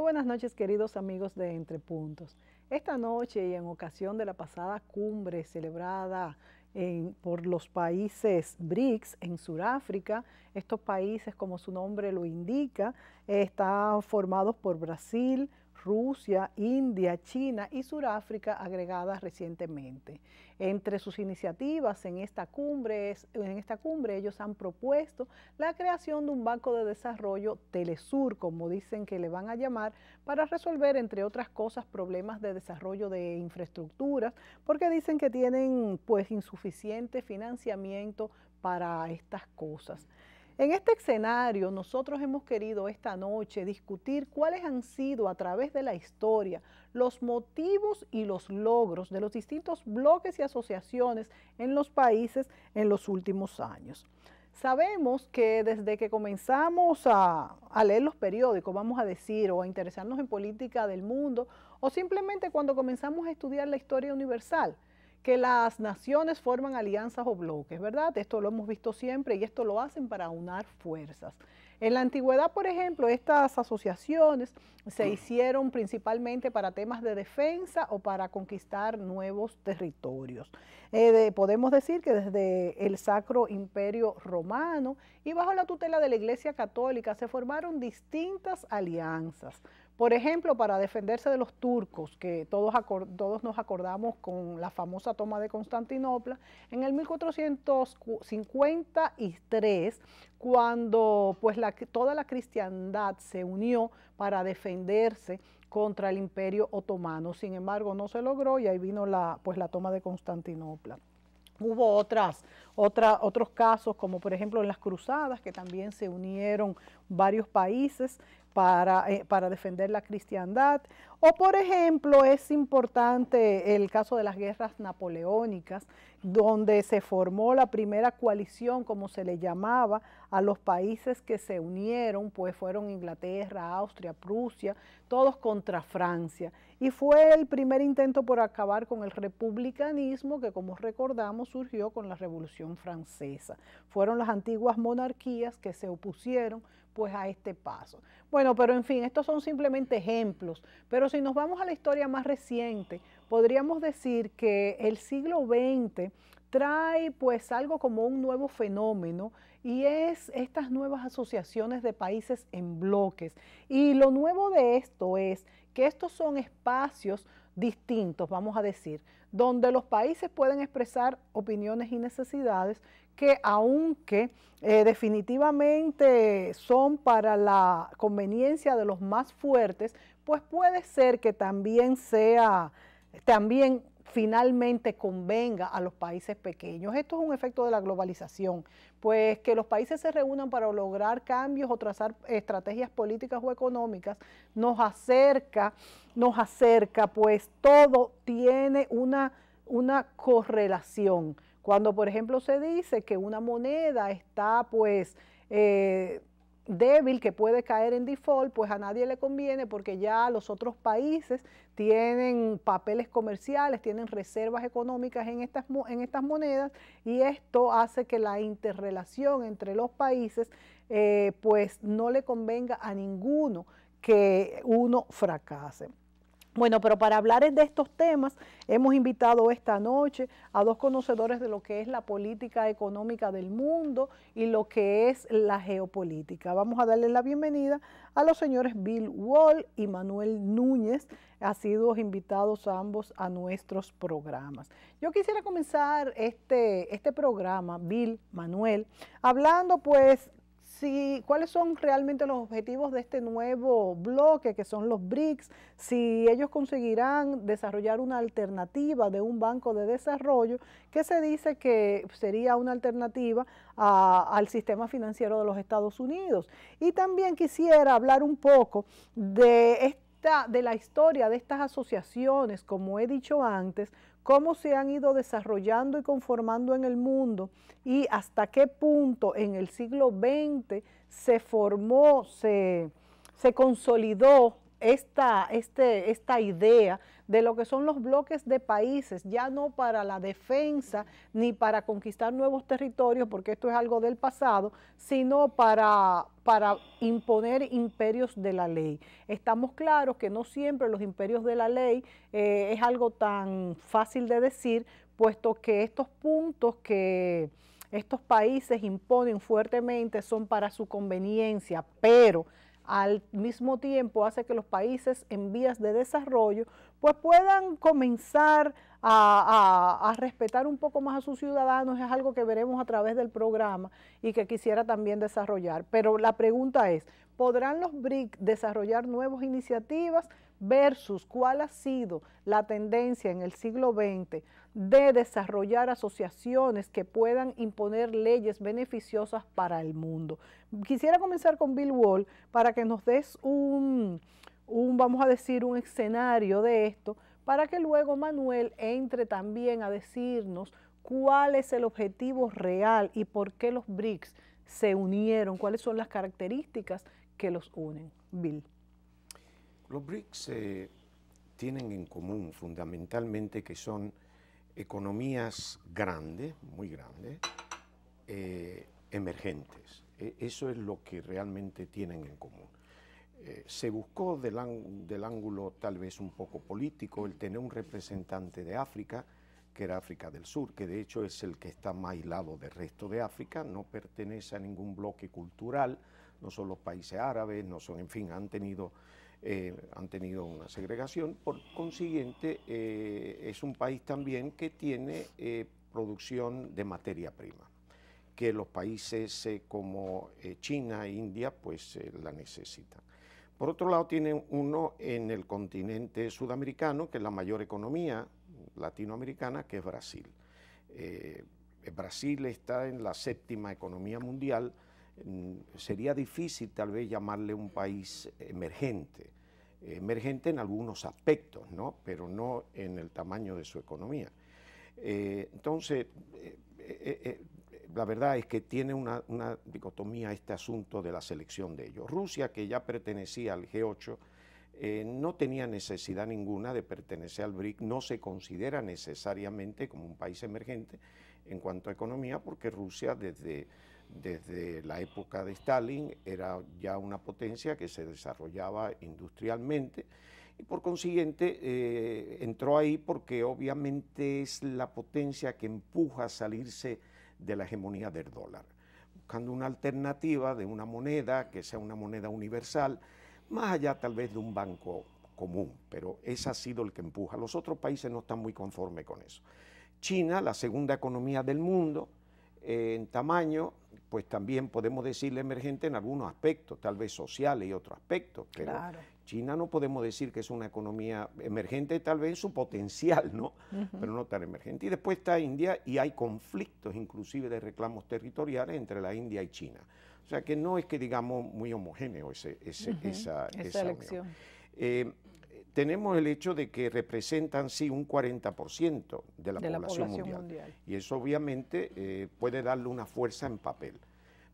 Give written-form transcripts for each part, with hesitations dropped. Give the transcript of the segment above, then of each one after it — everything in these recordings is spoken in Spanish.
buenas noches, queridos amigos de Entre Puntos. Esta noche y en ocasión de la pasada cumbre celebrada por los países BRICS en Sudáfrica, estos países, como su nombre lo indica, están formados por Brasil, Rusia, India, China y Sudáfrica agregadas recientemente. Entre sus iniciativas en esta cumbre ellos han propuesto la creación de un banco de desarrollo Telesur, como dicen que le van a llamar, para resolver, entre otras cosas, problemas de desarrollo de infraestructuras, porque dicen que tienen pues insuficiente financiamiento para estas cosas. En este escenario, nosotros hemos querido esta noche discutir cuáles han sido a través de la historia los motivos y los logros de los distintos bloques y asociaciones en los países en los últimos años. Sabemos que desde que comenzamos a leer los periódicos, vamos a decir, o a interesarnos en política del mundo, o simplemente cuando comenzamos a estudiar la historia universal, que las naciones forman alianzas o bloques, ¿verdad? Esto lo hemos visto siempre y esto lo hacen para aunar fuerzas. En la antigüedad, por ejemplo, estas asociaciones se hicieron principalmente para temas de defensa o para conquistar nuevos territorios. Podemos decir que desde el Sacro Imperio Romano y bajo la tutela de la Iglesia Católica se formaron distintas alianzas. Por ejemplo, para defenderse de los turcos, que todos nos acordamos con la famosa toma de Constantinopla, en el 1453, cuando pues toda la cristiandad se unió para defenderse contra el Imperio Otomano. Sin embargo, no se logró y ahí vino la toma de Constantinopla. Hubo otros casos, como por ejemplo en las cruzadas, que también se unieron varios países para defender la cristiandad. O por ejemplo, es importante el caso de las guerras napoleónicas, donde se formó la primera coalición, como se le llamaba, a los países que se unieron, pues fueron Inglaterra, Austria, Prusia, todos contra Francia. Y fue el primer intento por acabar con el republicanismo que, como recordamos, surgió con la Revolución Francesa. Fueron las antiguas monarquías que se opusieron pues a este paso. Bueno, pero en fin, estos son simplemente ejemplos, pero si nos vamos a la historia más reciente, podríamos decir que el siglo XX trae pues algo como un nuevo fenómeno y es estas nuevas asociaciones de países en bloques. Y lo nuevo de esto es que estos son espacios distintos, vamos a decir, donde los países pueden expresar opiniones y necesidades que aunque definitivamente son para la conveniencia de los más fuertes, pues puede ser que también finalmente convenga a los países pequeños. Esto es un efecto de la globalización, pues que los países se reúnan para lograr cambios o trazar estrategias políticas o económicas nos acerca, pues todo tiene una correlación. Cuando, por ejemplo, se dice que una moneda está pues débil, que puede caer en default, pues a nadie le conviene porque ya los otros países tienen papeles comerciales, tienen reservas económicas en estas monedas y esto hace que la interrelación entre los países pues no le convenga a ninguno que uno fracase. Bueno, pero para hablar de estos temas, hemos invitado esta noche a dos conocedores de lo que es la política económica del mundo y lo que es la geopolítica. Vamos a darle la bienvenida a los señores Bill Wall y Manuel Núñez, asiduos invitados ambos a nuestros programas. Yo quisiera comenzar este programa, Bill, Manuel, hablando pues cuáles son realmente los objetivos de este nuevo bloque que son los BRICS, si ellos conseguirán desarrollar una alternativa de un banco de desarrollo que se dice que sería una alternativa al sistema financiero de los Estados Unidos. Y también quisiera hablar un poco de la historia de estas asociaciones, como he dicho antes, cómo se han ido desarrollando y conformando en el mundo y hasta qué punto en el siglo XX se formó, se consolidó esta idea de lo que son los bloques de países, ya no para la defensa ni para conquistar nuevos territorios, porque esto es algo del pasado, sino para imponer imperios de la ley. Estamos claros que no siempre los imperios de la ley es algo tan fácil de decir, puesto que estos puntos que estos países imponen fuertemente son para su conveniencia, pero al mismo tiempo hace que los países en vías de desarrollo pues puedan comenzar a respetar un poco más a sus ciudadanos. Es algo que veremos a través del programa y que quisiera también desarrollar. Pero la pregunta es, ¿podrán los BRIC desarrollar nuevas iniciativas versus cuál ha sido la tendencia en el siglo XX de desarrollar asociaciones que puedan imponer leyes beneficiosas para el mundo? Quisiera comenzar con Bill Wall para que nos des vamos a decir, un escenario de esto, para que luego Manuel entre también a decirnos cuál es el objetivo real y por qué los BRICS se unieron, cuáles son las características que los unen. Bill. Los BRICS tienen en común fundamentalmente que son economías grandes, muy grandes, emergentes. Eso es lo que realmente tienen en común. Se buscó del ángulo tal vez un poco político el tener un representante de África, que era África del Sur, que de hecho es el que está más aislado del resto de África, no pertenece a ningún bloque cultural, no son los países árabes, no son, en fin, han tenido una segregación. Por consiguiente, es un país también que tiene producción de materia prima, que los países como China e India pues la necesitan. Por otro lado, tiene uno en el continente sudamericano, que es la mayor economía latinoamericana, que es Brasil. Brasil está en la 7ª economía mundial. Sería difícil tal vez llamarle un país emergente, emergente en algunos aspectos, ¿no? Pero no en el tamaño de su economía. Entonces, la verdad es que tiene una dicotomía este asunto de la selección de ellos. Rusia, que ya pertenecía al G8, no tenía necesidad ninguna de pertenecer al BRIC, no se considera necesariamente como un país emergente en cuanto a economía, porque Rusia desde la época de Stalin era ya una potencia que se desarrollaba industrialmente y por consiguiente entró ahí porque obviamente es la potencia que empuja a salirse de la hegemonía del dólar, buscando una alternativa de una moneda que sea una moneda universal, más allá tal vez de un banco común, pero ese ha sido el que empuja. Los otros países no están muy conformes con eso. China, la 2ª economía del mundo, en tamaño, pues también podemos decirle emergente en algunos aspectos, tal vez sociales y otros aspectos, pero claro, China no podemos decir que es una economía emergente, tal vez en su potencial, ¿no? Pero no tan emergente. Y después está India y hay conflictos inclusive de reclamos territoriales entre la India y China. O sea que no es que digamos muy homogéneo esa elección. Tenemos el hecho de que representan sí un 40% de la población mundial. Y eso obviamente puede darle una fuerza en papel.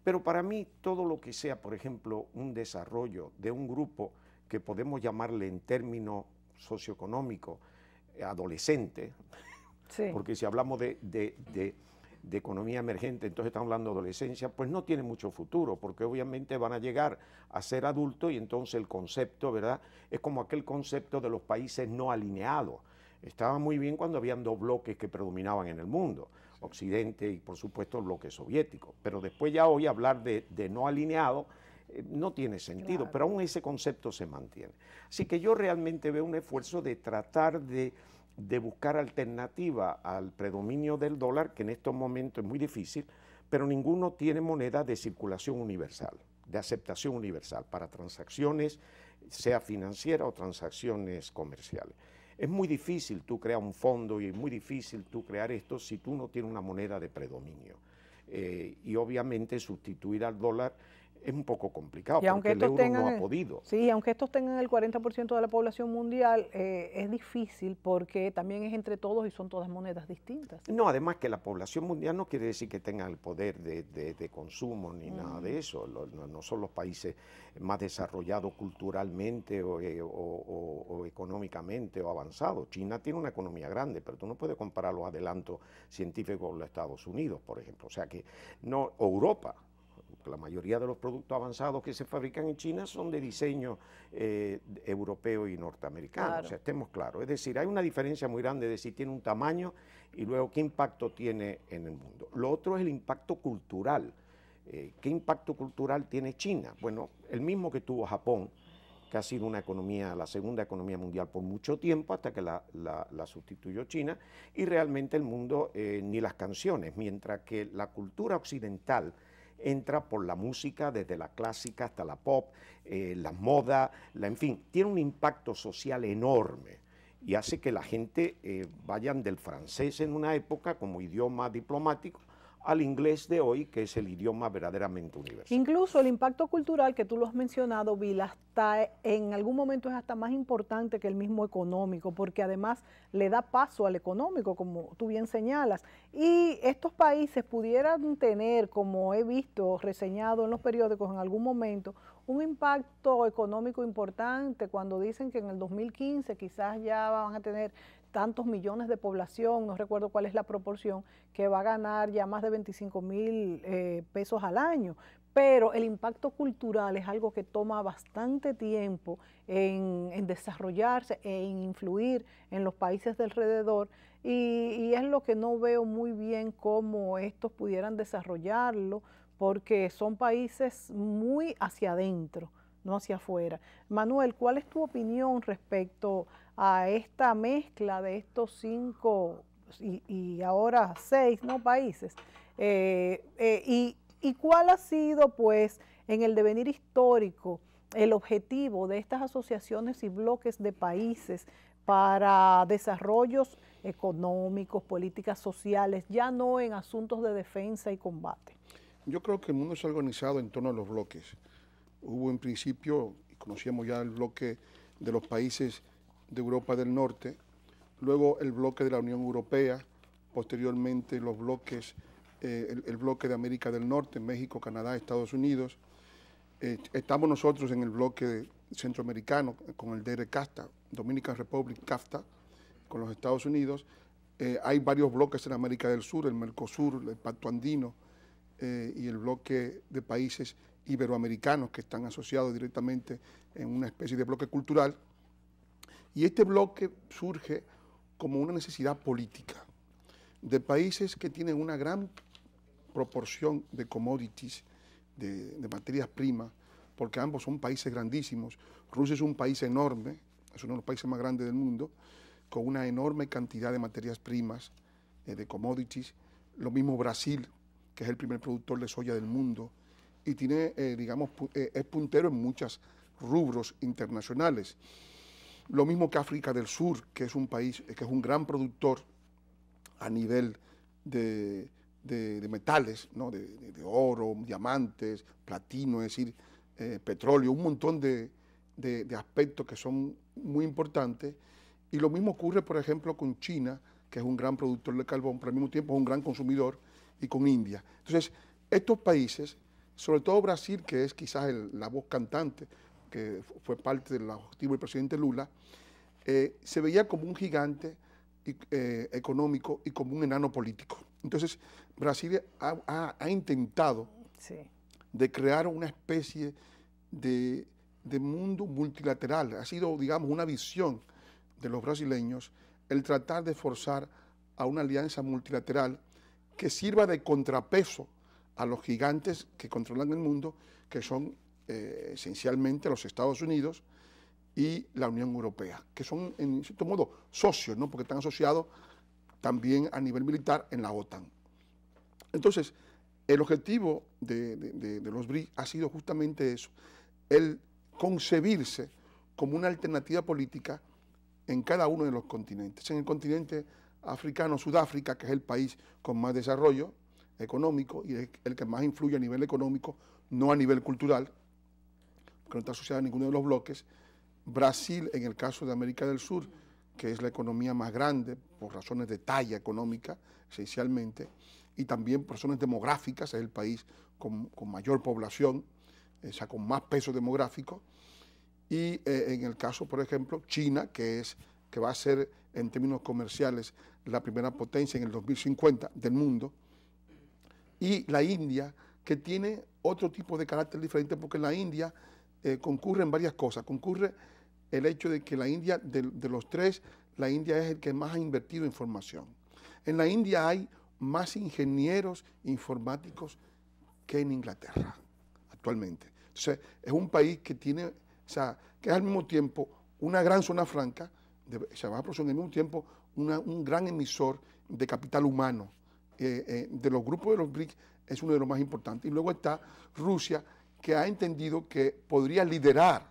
Pero para mí todo lo que sea, por ejemplo, un desarrollo de un grupo que podemos llamarle en términos socioeconómicos adolescente, sí, porque si hablamos de economía emergente, entonces estamos hablando de adolescencia, pues no tiene mucho futuro, porque obviamente van a llegar a ser adultos y entonces el concepto, ¿verdad?, es como aquel concepto de los países no alineados. Estaba muy bien cuando habían 2 bloques que predominaban en el mundo, Occidente y por supuesto el bloque soviético, pero después ya hoy hablar de no alineado no tiene sentido, claro, pero aún ese concepto se mantiene. Así que yo realmente veo un esfuerzo de tratar de buscar alternativa al predominio del dólar, que en estos momentos es muy difícil, pero ninguno tiene moneda de circulación universal, de aceptación universal para transacciones, sea financiera o transacciones comerciales. Es muy difícil tú crear un fondo y es muy difícil tú crear esto si tú no tienes una moneda de predominio. Y obviamente sustituir al dólar es un poco complicado y porque el euro no ha podido. Sí, aunque estos tengan el 40% de la población mundial, es difícil porque también es entre todos y son todas monedas distintas. No, además que la población mundial no quiere decir que tenga el poder de consumo ni nada de eso. No son los países más desarrollados culturalmente o económicamente o avanzados. China tiene una economía grande, pero tú no puedes comparar los adelantos científicos con los Estados Unidos, por ejemplo. O sea que no, o Europa. La mayoría de los productos avanzados que se fabrican en China son de diseño europeo y norteamericano, Claro. o sea, estemos claros. Es decir, hay una diferencia muy grande de si tiene un tamaño y luego qué impacto tiene en el mundo. Lo otro es el impacto cultural. ¿Qué impacto cultural tiene China? Bueno, el mismo que tuvo Japón, que ha sido una economía, la segunda economía mundial por mucho tiempo, hasta que la sustituyó China, y realmente el mundo, ni las canciones, mientras que la cultura occidental entra por la música, desde la clásica hasta la pop, la moda, en fin, tiene un impacto social enorme y hace que la gente vayan del francés en una época como idioma diplomático al inglés de hoy, que es el idioma verdaderamente universal. Incluso el impacto cultural que tú lo has mencionado, Bill, hasta en algún momento es hasta más importante que el mismo económico, porque además le da paso al económico, como tú bien señalas. Y estos países pudieran tener, como he visto reseñado en los periódicos en algún momento, un impacto económico importante cuando dicen que en el 2015 quizás ya van a tener tantos millones de población, no recuerdo cuál es la proporción, que va a ganar ya más de 25,000 pesos al año. Pero el impacto cultural es algo que toma bastante tiempo en desarrollarse e en influir en los países de alrededor y es lo que no veo muy bien cómo estos pudieran desarrollarlo porque son países muy hacia adentro, no hacia afuera. Manuel, ¿cuál es tu opinión respecto a esta mezcla de estos 5 y ahora 6 países? ¿Y cuál ha sido, pues, en el devenir histórico, el objetivo de estas asociaciones y bloques de países para desarrollos económicos, políticas sociales, ya no en asuntos de defensa y combate? Yo creo que el mundo se ha organizado en torno a los bloques. Hubo en principio, conocíamos ya el bloque de los países de Europa del Norte, luego el bloque de la Unión Europea, posteriormente los bloques, el bloque de América del Norte, México, Canadá, Estados Unidos. Estamos nosotros en el bloque centroamericano con el DR-CAFTA, Dominican Republic CAFTA, con los Estados Unidos. Hay varios bloques en América del Sur, el Mercosur, el Pacto Andino y el bloque de países iberoamericanos que están asociados directamente en una especie de bloque cultural. Y este bloque surge como una necesidad política de países que tienen una gran proporción de commodities, de materias primas, porque ambos son países grandísimos. Rusia es un país enorme, es uno de los países más grandes del mundo, con una enorme cantidad de materias primas, de commodities. Lo mismo Brasil, que es el primer productor de soya del mundo, y tiene, digamos, es puntero en muchos rubros internacionales. Lo mismo que África del Sur, que es un país, que es un gran productor a nivel de metales, ¿no? de oro, diamantes, platino, es decir, petróleo, un montón de aspectos que son muy importantes. Y lo mismo ocurre, por ejemplo, con China, que es un gran productor de carbón, pero al mismo tiempo es un gran consumidor, y con India. Entonces, estos países, sobre todo Brasil, que es quizás la voz cantante, que fue parte del objetivo del presidente Lula, se veía como un gigante económico y como un enano político. Entonces, Brasil ha intentado de crear una especie de mundo multilateral. Ha sido, digamos, una visión de los brasileños el tratar de forzar a una alianza multilateral que sirva de contrapeso a los gigantes que controlan el mundo, que son esencialmente los Estados Unidos y la Unión Europea, que son en cierto modo socios, ¿no? Porque están asociados también a nivel militar en la OTAN. Entonces, el objetivo de los BRICS ha sido justamente eso, el concebirse como una alternativa política en cada uno de los continentes. En el continente africano, Sudáfrica, que es el país con más desarrollo económico y el que más influye a nivel económico no a nivel cultural, porque no está asociada a ninguno de los bloques. Brasil, en el caso de América del Sur, que es la economía más grande por razones de talla económica, esencialmente, y también por razones demográficas, es el país con mayor población, o sea, con más peso demográfico. Y en el caso, por ejemplo, China, que va a ser en términos comerciales la primera potencia en el 2050 del mundo, y la India, que tiene otro tipo de carácter diferente, porque en la India concurren varias cosas. Concurre el hecho de que la India, de los tres, la India es el que más ha invertido en formación. En la India hay más ingenieros informáticos que en Inglaterra actualmente. Entonces, es un país que tiene, o sea, que es al mismo tiempo una gran zona franca, al mismo tiempo un gran emisor de capital humano. De los grupos de los BRICS es uno de los más importantes. Y luego está Rusia, que ha entendido que podría liderar,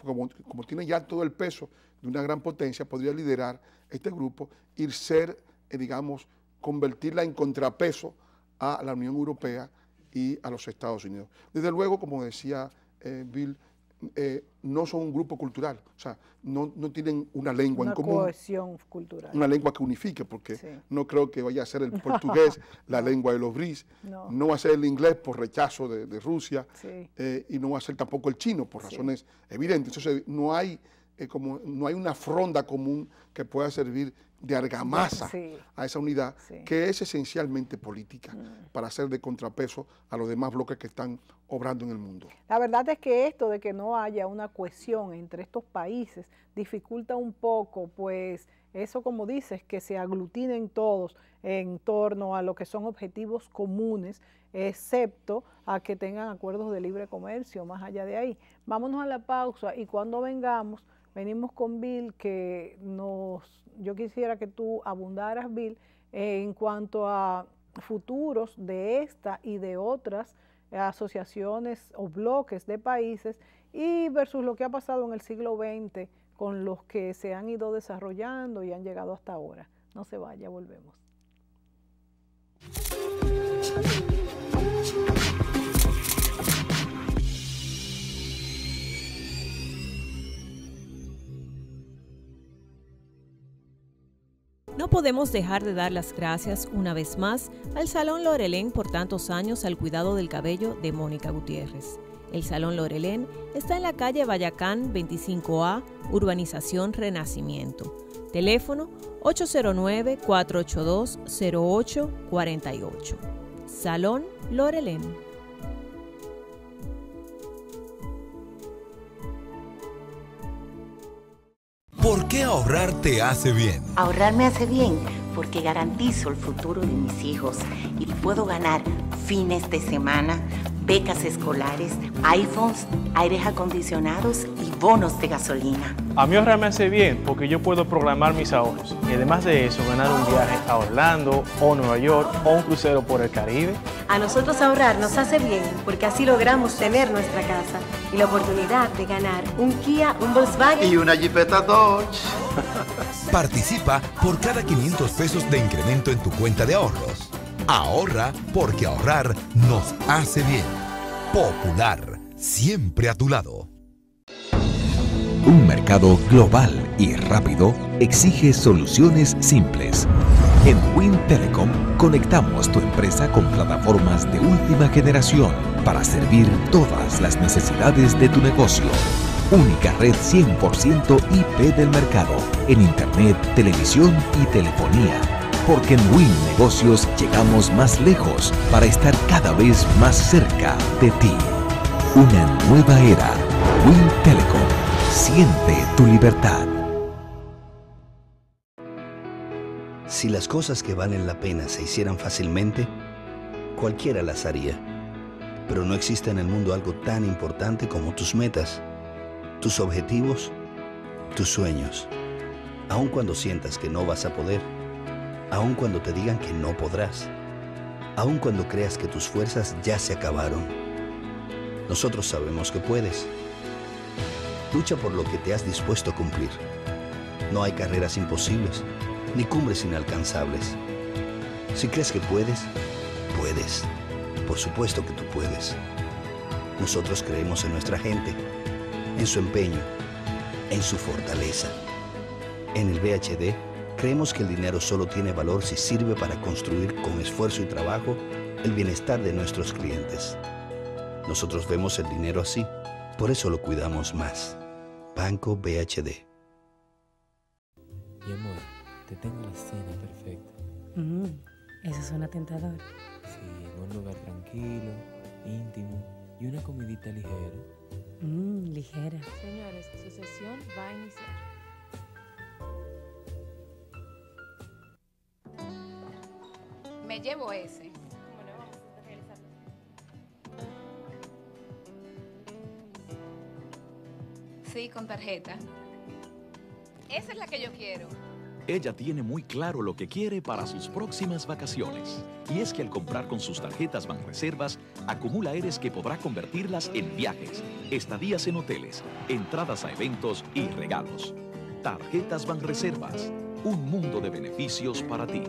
como tiene ya todo el peso de una gran potencia, podría liderar este grupo y ser, digamos, convertirla en contrapeso a la Unión Europea y a los Estados Unidos. Desde luego, como decía Bill, no son un grupo cultural, o sea, no tienen una lengua en común. Una cohesión cultural. Una lengua que unifique, porque no creo que vaya a ser el portugués la lengua de los BRICS, no va a ser el inglés por rechazo de Rusia, y no va a ser tampoco el chino por razones evidentes. Entonces no hay una fronda común que pueda servir de argamasa a esa unidad, que es esencialmente política, para hacer de contrapeso a los demás bloques que están obrando en el mundo. La verdad es que esto de que no haya una cohesión entre estos países dificulta un poco, pues eso, como dices, que se aglutinen todos en torno a lo que son objetivos comunes, excepto a que tengan acuerdos de libre comercio, más allá de ahí. Vámonos a la pausa y cuando venimos con Bill, que yo quisiera que tú abundaras, Bill, en cuanto a futuros de esta y de otras asociaciones o bloques de países y versus lo que ha pasado en el siglo XX con los que se han ido desarrollando y han llegado hasta ahora. No se vaya, volvemos. No podemos dejar de dar las gracias una vez más al Salón Lorelén por tantos años al cuidado del cabello de Mónica Gutiérrez. El Salón Lorelén está en la calle Bayacán 25A, Urbanización Renacimiento. Teléfono 809-482-0848. Salón Lorelén. ¿Por qué ahorrar te hace bien? Ahorrar me hace bien porque garantizo el futuro de mis hijos y puedo ganar fines de semana, becas escolares, iPhones, aires acondicionados y bonos de gasolina. A mí ahorrar me hace bien porque yo puedo programar mis ahorros y además de eso ganar un viaje a Orlando o Nueva York o un crucero por el Caribe. A nosotros ahorrar nos hace bien porque así logramos tener nuestra casa y la oportunidad de ganar un Kia, un Volkswagen y una Jeepeta Dodge. Participa por cada 500 pesos de incremento en tu cuenta de ahorros. Ahorra porque ahorrar nos hace bien. Popular, siempre a tu lado. Un mercado global y rápido exige soluciones simples. En Wind Telecom conectamos tu empresa con plataformas de última generación para servir todas las necesidades de tu negocio. Única red 100% IP del mercado en Internet, televisión y telefonía. Porque en Win Negocios llegamos más lejos para estar cada vez más cerca de ti. Una nueva era. Win Telecom. Siente tu libertad. Si las cosas que valen la pena se hicieran fácilmente, cualquiera las haría. Pero no existe en el mundo algo tan importante como tus metas, tus objetivos, tus sueños. Aun cuando sientas que no vas a poder, aun cuando te digan que no podrás, aun cuando creas que tus fuerzas ya se acabaron, nosotros sabemos que puedes. Lucha por lo que te has dispuesto a cumplir. No hay carreras imposibles, ni cumbres inalcanzables. Si crees que puedes, puedes. Por supuesto que tú puedes. Nosotros creemos en nuestra gente, en su empeño, en su fortaleza. En el BHD, creemos que el dinero solo tiene valor si sirve para construir con esfuerzo y trabajo el bienestar de nuestros clientes. Nosotros vemos el dinero así, por eso lo cuidamos más. Banco BHD. Mi amor, te tengo la cena perfecta. Eso suena tentador. Sí, en un lugar tranquilo, íntimo y una comidita ligera. Ligera. Señores, su sesión va a iniciar. Me llevo ese. Bueno, vamos a realizarlo. Sí, con tarjeta. Esa es la que yo quiero. Ella tiene muy claro lo que quiere para sus próximas vacaciones. Y es que al comprar con sus tarjetas Banreservas, acumula Eres que podrá convertirlas en viajes, estadías en hoteles, entradas a eventos y regalos. Tarjetas Banreservas, un mundo de beneficios para ti.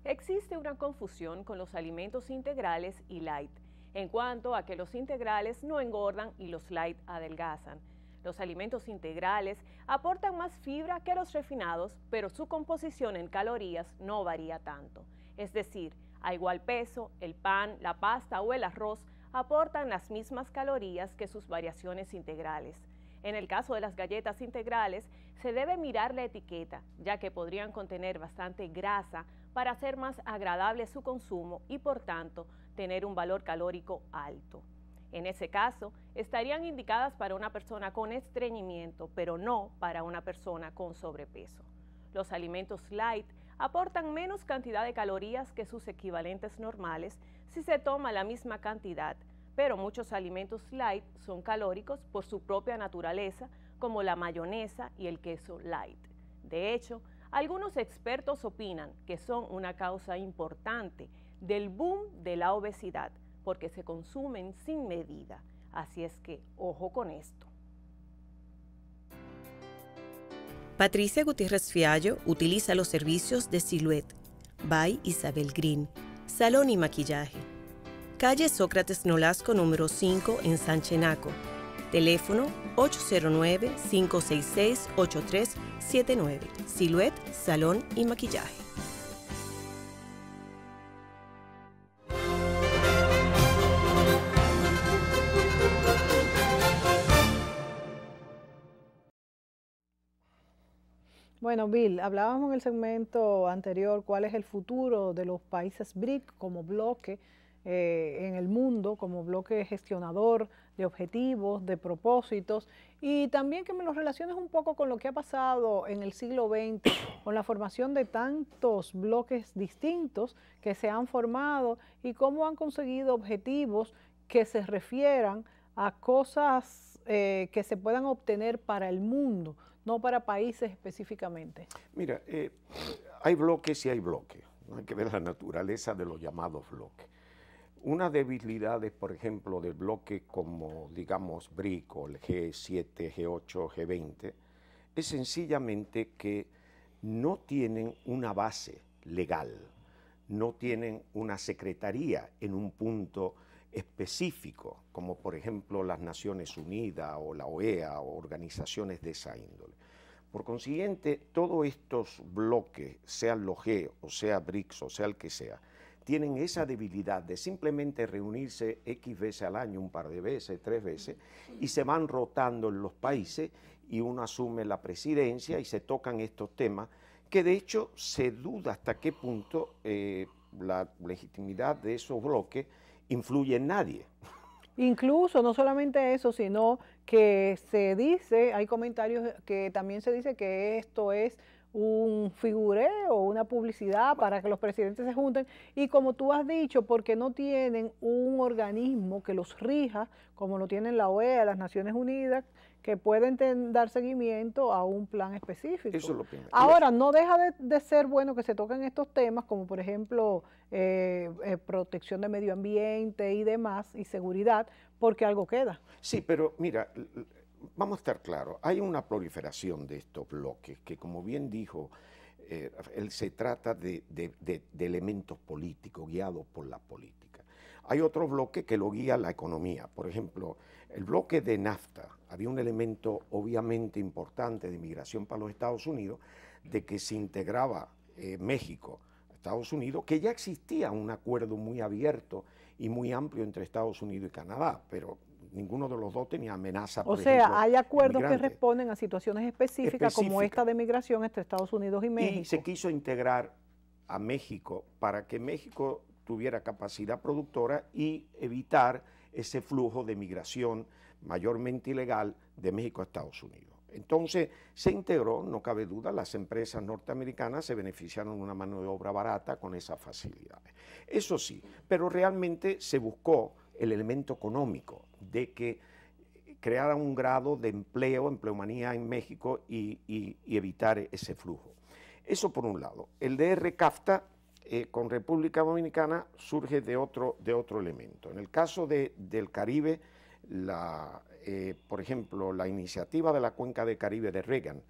Existe una confusión con los alimentos integrales y light, en cuanto a que los integrales no engordan y los light adelgazan. Los alimentos integrales aportan más fibra que los refinados, pero su composición en calorías no varía tanto. Es decir, a igual peso, el pan, la pasta o el arroz aportan las mismas calorías que sus variaciones integrales. En el caso de las galletas integrales, se debe mirar la etiqueta, ya que podrían contener bastante grasa para hacer más agradable su consumo y, por tanto, tener un valor calórico alto. En ese caso, estarían indicadas para una persona con estreñimiento, pero no para una persona con sobrepeso. Los alimentos light aportan menos cantidad de calorías que sus equivalentes normales si se toma la misma cantidad, pero muchos alimentos light son calóricos por su propia naturaleza, como la mayonesa y el queso light. De hecho, algunos expertos opinan que son una causa importante del boom de la obesidad, porque se consumen sin medida. Así es que, ojo con esto. Patricia Gutiérrez Fiallo utiliza los servicios de Silhouette, by Isabel Green, salón y maquillaje. Calle Sócrates Nolasco número 5 en San Chenaco. Teléfono 809-566-8379. Silhouette, salón y maquillaje. Bueno, Bill, hablábamos en el segmento anterior cuál es el futuro de los países BRIC como bloque en el mundo, como bloque gestionador de objetivos, de propósitos, y también que me lo relaciones un poco con lo que ha pasado en el siglo XX, con la formación de tantos bloques distintos que se han formado y cómo han conseguido objetivos que se refieran a cosas que se puedan obtener para el mundo, no para países específicamente. Mira, hay bloques y hay bloques. Hay que ver la naturaleza de los llamados bloques. Una debilidad, por ejemplo, del bloque como, digamos, BRIC o el G7, G8, G20, es sencillamente que no tienen una base legal, no tienen una secretaría en un punto específico, como por ejemplo las Naciones Unidas o la OEA o organizaciones de esa índole. Por consiguiente, todos estos bloques, sean los G o sea BRICS o sea el que sea, tienen esa debilidad de simplemente reunirse X veces al año, un par de veces, 3 veces, y se van rotando en los países y uno asume la presidencia y se tocan estos temas que de hecho se duda hasta qué punto la legitimidad de esos bloques influye en nadie. Incluso, no solamente eso, sino que se dice, hay comentarios que también se dice que esto es un figureo, una publicidad para que los presidentes se junten, y como tú has dicho, porque no tienen un organismo que los rija, como lo tienen la OEA, las Naciones Unidas, que pueden dar seguimiento a un plan específico. Eso es lo primero. Ahora, no deja de ser bueno que se toquen estos temas, como por ejemplo protección de medio ambiente y demás, y seguridad, porque algo queda. Sí, pero mira, vamos a estar claros, hay una proliferación de estos bloques que, como bien dijo, se trata de elementos políticos guiados por la política. Hay otro bloque que lo guía la economía. Por ejemplo, el bloque de NAFTA, había un elemento obviamente importante de migración para los Estados Unidos, de que se integraba México a Estados Unidos, que ya existía un acuerdo muy abierto y muy amplio entre Estados Unidos y Canadá, pero ninguno de los dos tenía amenaza. O sea, hay acuerdos que responden a situaciones específicas como esta de migración entre Estados Unidos y México. Y se quiso integrar a México para que México tuviera capacidad productora y evitar ese flujo de migración mayormente ilegal de México a Estados Unidos. Entonces se integró, no cabe duda, las empresas norteamericanas se beneficiaron de una mano de obra barata con esas facilidades. Eso sí, pero realmente se buscó el elemento económico de que creara un grado de empleomanía en México y evitar ese flujo. Eso por un lado. El DR-CAFTA con República Dominicana surge de otro elemento. En el caso del Caribe, por ejemplo, la iniciativa de la Cuenca del Caribe de Reagan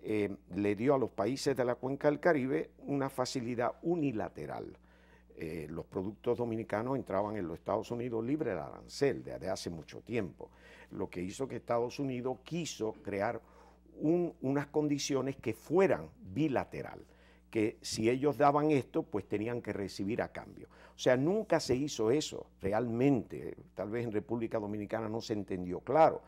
le dio a los países de la Cuenca del Caribe una facilidad unilateral. Los productos dominicanos entraban en los Estados Unidos libre de arancel desde hace mucho tiempo, lo que hizo que Estados Unidos quiso crear unas condiciones que fueran bilateral, que si ellos daban esto, pues tenían que recibir a cambio. O sea, nunca se hizo eso realmente. Tal vez en República Dominicana no se entendió claro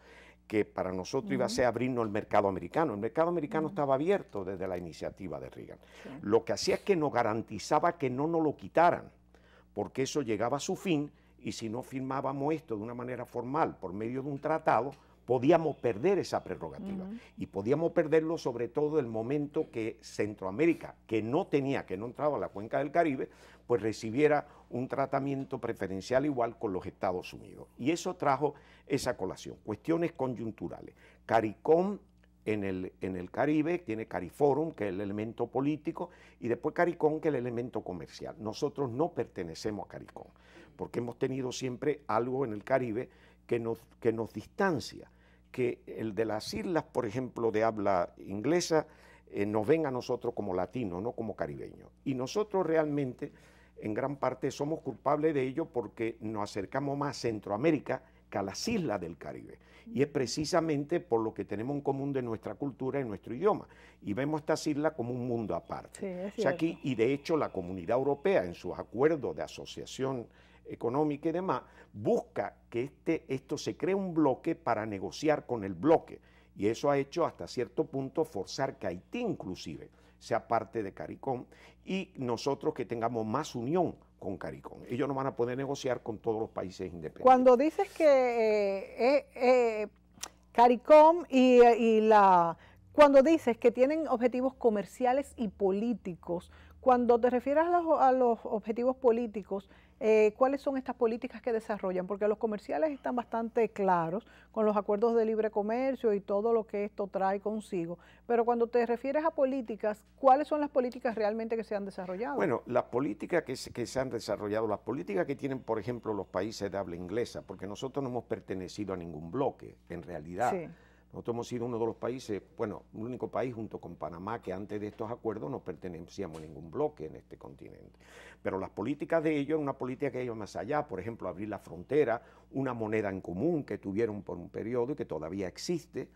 que para nosotros iba a ser abrirnos el mercado americano. El mercado americano estaba abierto desde la iniciativa de Reagan. Sí. Lo que hacía es que nos garantizaba que no nos lo quitaran, porque eso llegaba a su fin, y si no firmábamos esto de una manera formal por medio de un tratado, podíamos perder esa prerrogativa. Y podíamos perderlo sobre todo el momento que Centroamérica, que no entraba a la Cuenca del Caribe, pues recibiera un tratamiento preferencial igual con los Estados Unidos. Y eso trajo esa colación. Cuestiones coyunturales. CARICOM en el Caribe tiene CARIFORUM, que es el elemento político, y después CARICOM, que es el elemento comercial. Nosotros no pertenecemos a CARICOM, porque hemos tenido siempre algo en el Caribe que nos distancia, que el de las islas, por ejemplo, de habla inglesa, nos ven a nosotros como latinos, no como caribeños. Y nosotros realmente, en gran parte, somos culpables de ello porque nos acercamos más a Centroamérica que a las islas del Caribe. Y es precisamente por lo que tenemos en común de nuestra cultura y nuestro idioma. Y vemos estas islas como un mundo aparte. Sí, es cierto. O sea, aquí, y de hecho la Comunidad Europea, en sus acuerdos de asociación económica y demás, busca que esto se cree un bloque para negociar con el bloque, y eso ha hecho hasta cierto punto forzar que Haití inclusive sea parte de CARICOM y nosotros que tengamos más unión con CARICOM. Ellos no van a poder negociar con todos los países independientes. Cuando dices que CARICOM cuando dices que tienen objetivos comerciales y políticos, cuando te refieres a los objetivos políticos, ¿cuáles son estas políticas que desarrollan? Porque los comerciales están bastante claros con los acuerdos de libre comercio y todo lo que esto trae consigo. Pero cuando te refieres a políticas, ¿cuáles son las políticas realmente que se han desarrollado? Bueno, las políticas que se han desarrollado, las políticas que tienen, por ejemplo, los países de habla inglesa, porque nosotros no hemos pertenecido a ningún bloque, en realidad. Sí. Nosotros hemos sido uno de los países, bueno, el único país junto con Panamá que antes de estos acuerdos no pertenecíamos a ningún bloque en este continente. Pero las políticas de ellos, una política que iba más allá, por ejemplo, abrir la frontera, una moneda en común que tuvieron por un periodo y que todavía existe,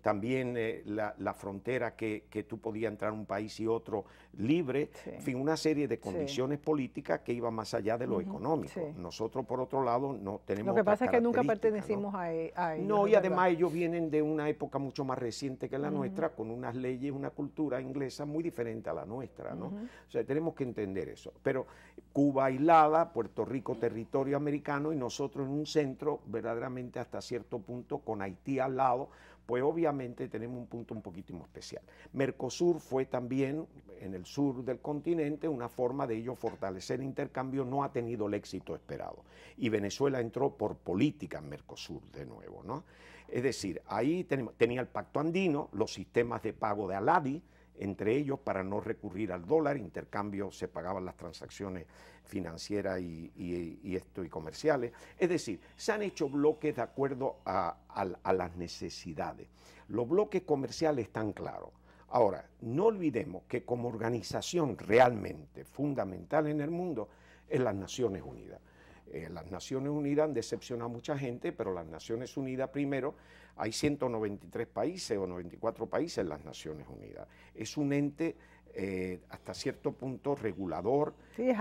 también la frontera que tú podías entrar a un país y otro libre, sí. En fin, una serie de condiciones políticas que iban más allá de lo económico. Sí. Nosotros, por otro lado, no tenemos. Lo que pasa es que nunca pertenecimos, ¿no?, a ellos. No, y además ellos vienen de una época mucho más reciente que la nuestra, con unas leyes, una cultura inglesa muy diferente a la nuestra, ¿no? O sea, tenemos que entender eso. Pero Cuba aislada, Puerto Rico territorio americano y nosotros en un centro verdaderamente hasta cierto punto con Haití al lado, pues obviamente tenemos un punto un poquito especial. Mercosur fue también, en el sur del continente, una forma de ello fortalecer el intercambio, no ha tenido el éxito esperado. Y Venezuela entró por política en Mercosur de nuevo, ¿no? Es decir, ahí tenía el Pacto Andino, los sistemas de pago de ALADI, entre ellos para no recurrir al dólar, intercambio, se pagaban las transacciones financieras y comerciales. Es decir, se han hecho bloques de acuerdo a las necesidades. Los bloques comerciales están claros. Ahora, no olvidemos que como organización realmente fundamental en el mundo es las Naciones Unidas. Las Naciones Unidas han decepcionado a mucha gente, pero las Naciones Unidas primero, hay 193 países o 94 países en las Naciones Unidas. Es un ente hasta cierto punto regulador, sí, es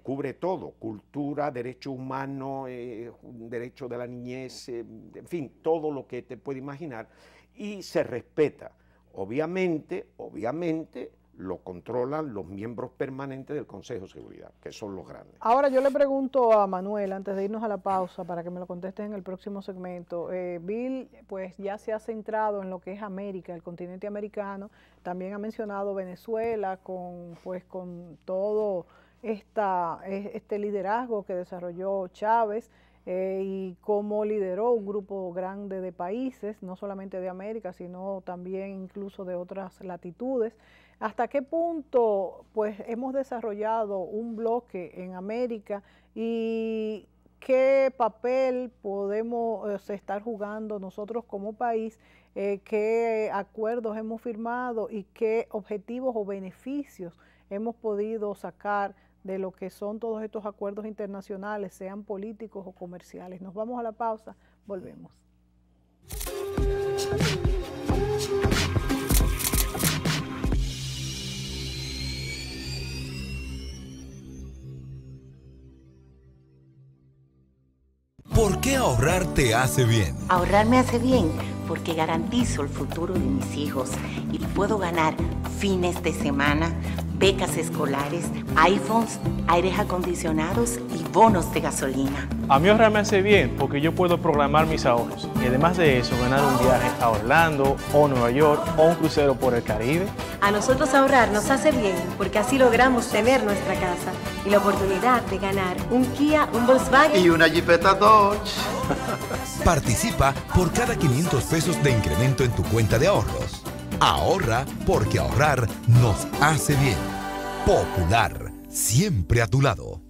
cubre todo, cultura, derechos humanos, derecho de la niñez, en fin, todo lo que te puede imaginar, y se respeta. Obviamente, lo controlan los miembros permanentes del Consejo de Seguridad, que son los grandes. Ahora yo le pregunto a Manuel, antes de irnos a la pausa, para que me lo contestes en el próximo segmento. Bill, pues ya se ha centrado en lo que es América, el continente americano. También ha mencionado Venezuela con todo este liderazgo que desarrolló Chávez y cómo lideró un grupo grande de países, no solamente de América, sino también incluso de otras latitudes. ¿Hasta qué punto pues hemos desarrollado un bloque en América y qué papel podemos estar jugando nosotros como país, qué acuerdos hemos firmado y qué objetivos o beneficios hemos podido sacar de lo que son todos estos acuerdos internacionales, sean políticos o comerciales? Nos vamos a la pausa, volvemos. ¿Por qué ahorrar te hace bien? Ahorrar me hace bien porque garantizo el futuro de mis hijos y puedo ganar fines de semana, becas escolares, iPhones, aires acondicionados y bonos de gasolina. A mí ahorrar me hace bien porque yo puedo programar mis ahorros y además de eso ganar un viaje a Orlando o Nueva York o un crucero por el Caribe. A nosotros ahorrar nos hace bien porque así logramos tener nuestra casa y la oportunidad de ganar un Kia, un Volkswagen y una Jeepeta Dodge. Participa por cada 500 pesos de incremento en tu cuenta de ahorros. Ahorra porque ahorrar nos hace bien. Popular, siempre a tu lado.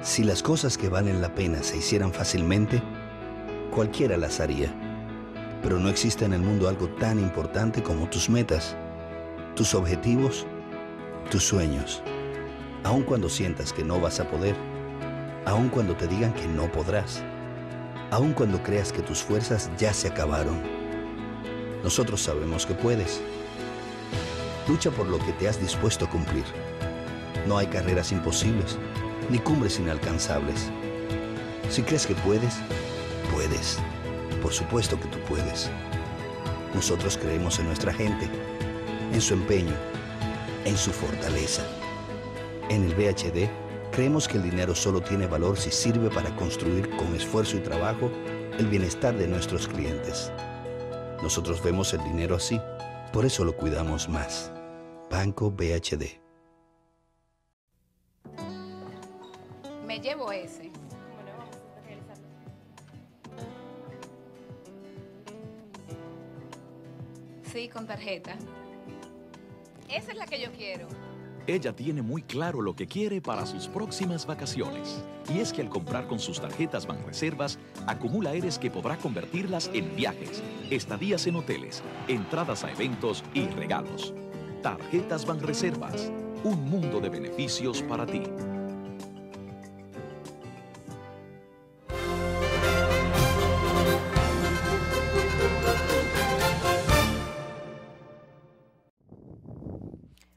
Si las cosas que valen la pena se hicieran fácilmente, cualquiera las haría. Pero no existe en el mundo algo tan importante como tus metas, tus objetivos, tus sueños. Aun cuando sientas que no vas a poder, aun cuando te digan que no podrás, aun cuando creas que tus fuerzas ya se acabaron, nosotros sabemos que puedes. Lucha por lo que te has dispuesto a cumplir. No hay carreras imposibles, ni cumbres inalcanzables. Si crees que puedes, puedes. Por supuesto que tú puedes. Nosotros creemos en nuestra gente, en su empeño, en su fortaleza. En el BHD, creemos que el dinero solo tiene valor si sirve para construir con esfuerzo y trabajo el bienestar de nuestros clientes. Nosotros vemos el dinero así, por eso lo cuidamos más. Banco BHD. Me llevo ese. Sí, con tarjeta. Esa es la que yo quiero. Ella tiene muy claro lo que quiere para sus próximas vacaciones. Y es que al comprar con sus tarjetas Banreservas, acumula Eres que podrá convertirlas en viajes, estadías en hoteles, entradas a eventos y regalos. Tarjetas Banreservas, un mundo de beneficios para ti.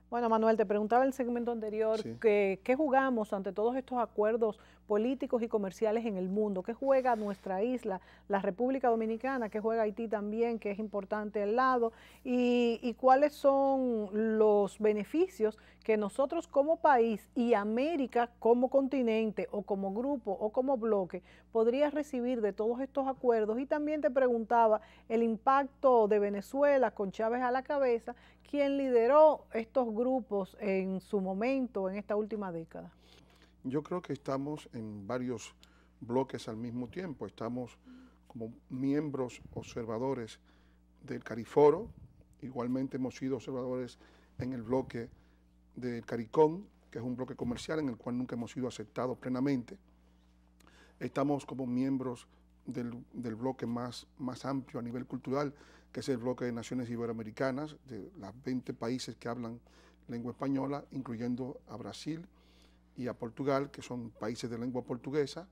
Bueno, Manuel, te preguntaba en el segmento anterior Sí. ¿qué jugamos ante todos estos acuerdos políticos y comerciales en el mundo? ¿Qué juega nuestra isla, la República Dominicana? ¿Qué juega Haití también, que es importante al lado? ¿Y cuáles son los beneficios que nosotros como país y América como continente o como grupo o como bloque podría recibir de todos estos acuerdos. Y también te preguntaba el impacto de Venezuela con Chávez a la cabeza, quien lideró estos grupos en su momento, en esta última década. Yo creo que estamos en varios bloques al mismo tiempo. Estamos como miembros observadores del CARIFORO, igualmente hemos sido observadores en el bloque del CARICOM, que es un bloque comercial en el cual nunca hemos sido aceptados plenamente. Estamos como miembros del bloque más amplio a nivel cultural, que es el bloque de Naciones Iberoamericanas, de las 20 países que hablan lengua española, incluyendo a Brasil y a Portugal, que son países de lengua portuguesa.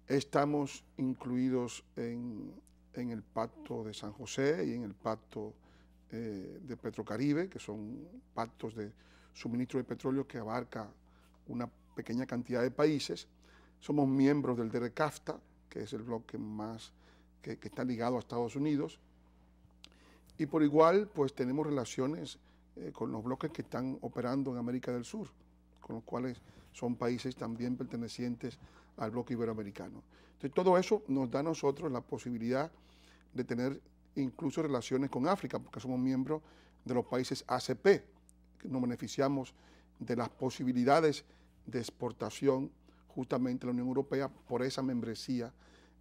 Estamos incluidos en el Pacto de San José y en el Pacto de Petrocaribe, que son pactos de suministro de petróleo que abarca una pequeña cantidad de países. Somos miembros del DERECAFTA, que es el bloque más que está ligado a Estados Unidos. Y por igual, pues tenemos relaciones con los bloques que están operando en América del Sur, con los cuales son países también pertenecientes al bloque iberoamericano. Entonces, todo eso nos da a nosotros la posibilidad de tener incluso relaciones con África, porque somos miembros de los países ACP, que nos beneficiamos de las posibilidades de exportación justamente de la Unión Europea por esa membresía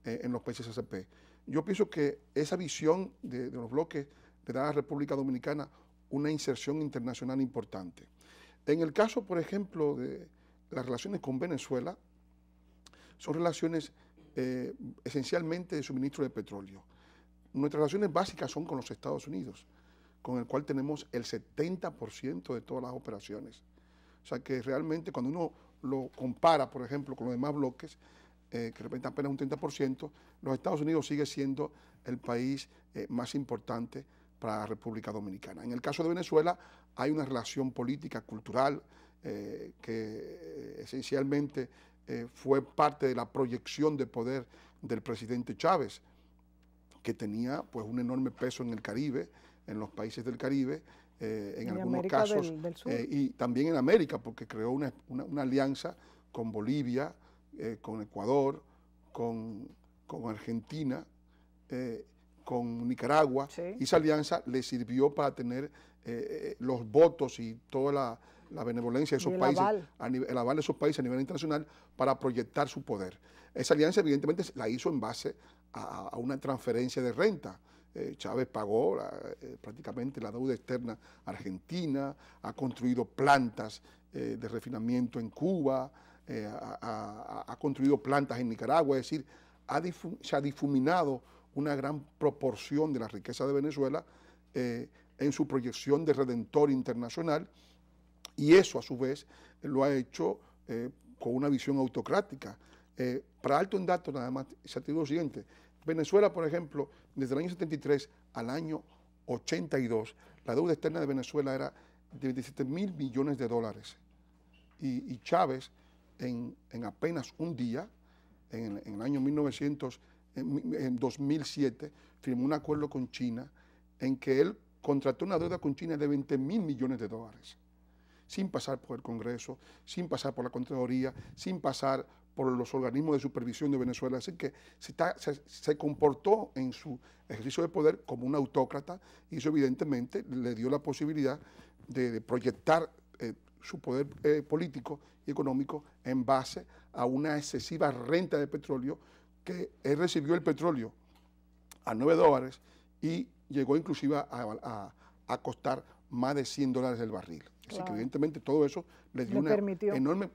en los países ACP. Yo pienso que esa visión de los bloques le da a la República Dominicana una inserción internacional importante. En el caso, por ejemplo, de las relaciones con Venezuela, son relaciones esencialmente de suministro de petróleo. Nuestras relaciones básicas son con los Estados Unidos, con el cual tenemos el 70% de todas las operaciones. O sea que realmente cuando uno lo compara, por ejemplo, con los demás bloques, que representan apenas un 30%, los Estados Unidos sigue siendo el país más importante para la República Dominicana. En el caso de Venezuela hay una relación política, cultural, que esencialmente fue parte de la proyección de poder del presidente Chávez, que tenía pues un enorme peso en el Caribe, en los países del Caribe, en algunos América casos, del Sur. Y también en América, porque creó una alianza con Bolivia, con Ecuador, con Argentina, con Nicaragua, sí. Y esa alianza le sirvió para tener los votos y toda la benevolencia de esos países, el aval de esos países a nivel internacional para proyectar su poder. Esa alianza evidentemente la hizo en base a una transferencia de renta. Chávez pagó prácticamente la deuda externa argentina, ha construido plantas de refinamiento en Cuba, ha construido plantas en Nicaragua, es decir, se ha difuminado una gran proporción de la riqueza de Venezuela en su proyección de redentor internacional, y eso a su vez lo ha hecho con una visión autocrática. Para darte un dato nada más, se te digo lo siguiente: Venezuela, por ejemplo, desde el año 73 al año 82, la deuda externa de Venezuela era de 17.000 millones de dólares. Y Chávez, en apenas un día, en el año 2007, firmó un acuerdo con China en que él contrató una deuda con China de 20.000 millones de dólares, sin pasar por el Congreso, sin pasar por la Contraloría, sin pasar por los organismos de supervisión de Venezuela. Así que se comportó en su ejercicio de poder como un autócrata, y eso evidentemente le dio la posibilidad de proyectar su poder político y económico en base a una excesiva renta de petróleo, que él recibió el petróleo a $9 y llegó inclusive a costar más de $100 el barril. Así que evidentemente todo eso le dio una enorme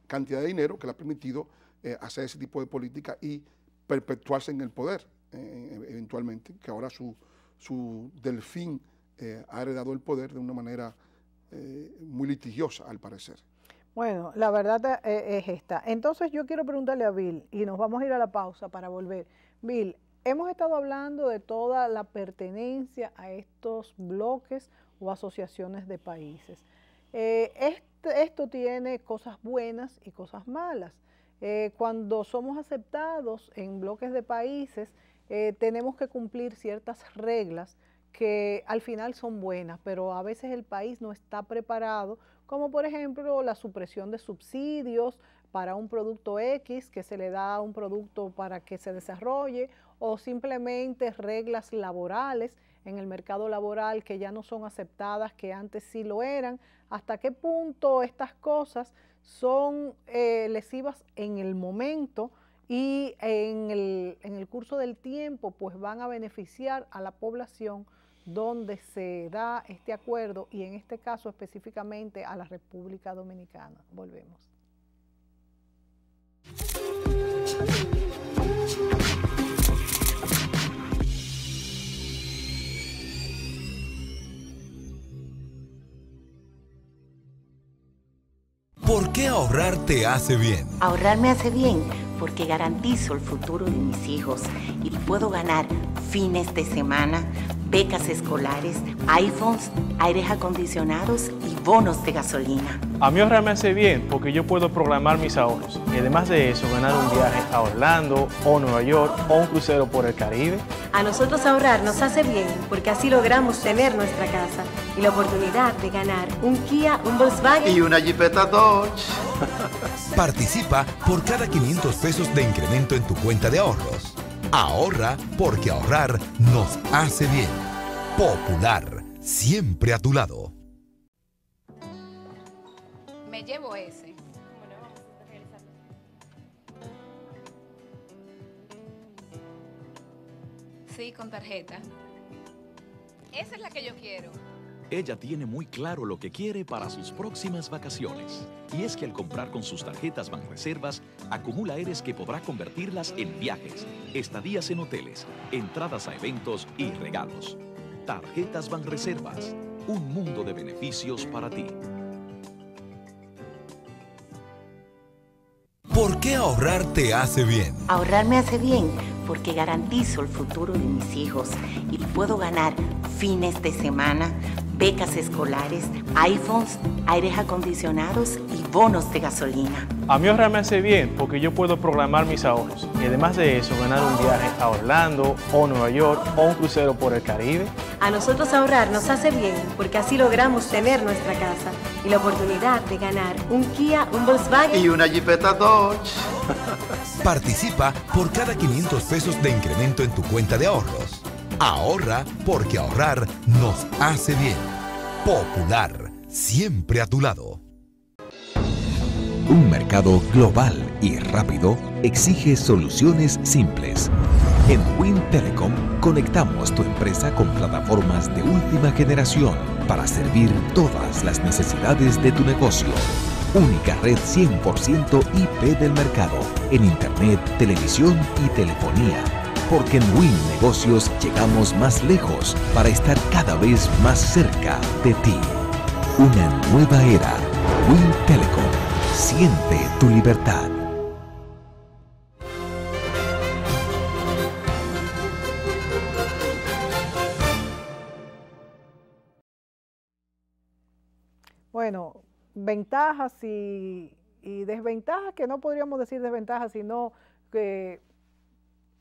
cantidad de dinero que le ha permitido hacer ese tipo de política y perpetuarse en el poder eventualmente, que ahora su delfín ha heredado el poder de una manera muy litigiosa, al parecer. Bueno, la verdad es esta. Entonces yo quiero preguntarle a Bill, y nos vamos a ir a la pausa para volver. Bill, hemos estado hablando de toda la pertenencia a estos bloques o asociaciones de países. Esto tiene cosas buenas y cosas malas. Cuando somos aceptados en bloques de países, tenemos que cumplir ciertas reglas que al final son buenas, pero a veces el país no está preparado como por ejemplo la supresión de subsidios para un producto X que se le da a un producto para que se desarrolle, o simplemente reglas laborales en el mercado laboral que ya no son aceptadas, que antes sí lo eran. ¿Hasta qué punto estas cosas son lesivas en el momento y en el curso del tiempo pues van a beneficiar a la población donde se da este acuerdo, y en este caso específicamente a la República Dominicana? Volvemos. ¿Por qué ahorrar te hace bien? Ahorrar me hace bien porque garantizo el futuro de mis hijos y puedo ganar fines de semana, becas escolares, iPhones, aires acondicionados y bonos de gasolina. A mí ahorrar me hace bien porque yo puedo programar mis ahorros y además de eso ganar un viaje a Orlando o Nueva York o un crucero por el Caribe. A nosotros ahorrar nos hace bien porque así logramos tener nuestra casa y la oportunidad de ganar un Kia, un Volkswagen y una Jeepeta Dodge. Participa por cada 500 pesos de incremento en tu cuenta de ahorros. Ahorra porque ahorrar nos hace bien. Popular, siempre a tu lado. Me llevo ese. Sí, con tarjeta. Esa es la que yo quiero. Ella tiene muy claro lo que quiere para sus próximas vacaciones. Y es que al comprar con sus tarjetas Banreservas, acumula Eres que podrá convertirlas en viajes, estadías en hoteles, entradas a eventos y regalos. Tarjetas Banreservas, un mundo de beneficios para ti. ¿Por qué ahorrar te hace bien? Ahorrar me hace bien porque garantizo el futuro de mis hijos y puedo ganar fines de semana, becas escolares, iPhones, aires acondicionados y bonos de gasolina. A mí ahorrar me hace bien porque yo puedo programar mis ahorros y además de eso ganar un viaje a Orlando o Nueva York o un crucero por el Caribe. A nosotros ahorrar nos hace bien porque así logramos tener nuestra casa y la oportunidad de ganar un Kia, un Volkswagen y una Jeepeta Dodge. Participa por cada 500 pesos de incremento en tu cuenta de ahorros. Ahorra porque ahorrar nos hace bien. Popular, siempre a tu lado. Un mercado global y rápido exige soluciones simples. En Wind Telecom conectamos tu empresa con plataformas de última generación para servir todas las necesidades de tu negocio. Única red 100% IP del mercado en Internet, televisión y telefonía. Porque en Win Negocios llegamos más lejos para estar cada vez más cerca de ti. Una nueva era. Win Telecom. Siente tu libertad. Bueno, ventajas y desventajas, que no podríamos decir desventajas, sino que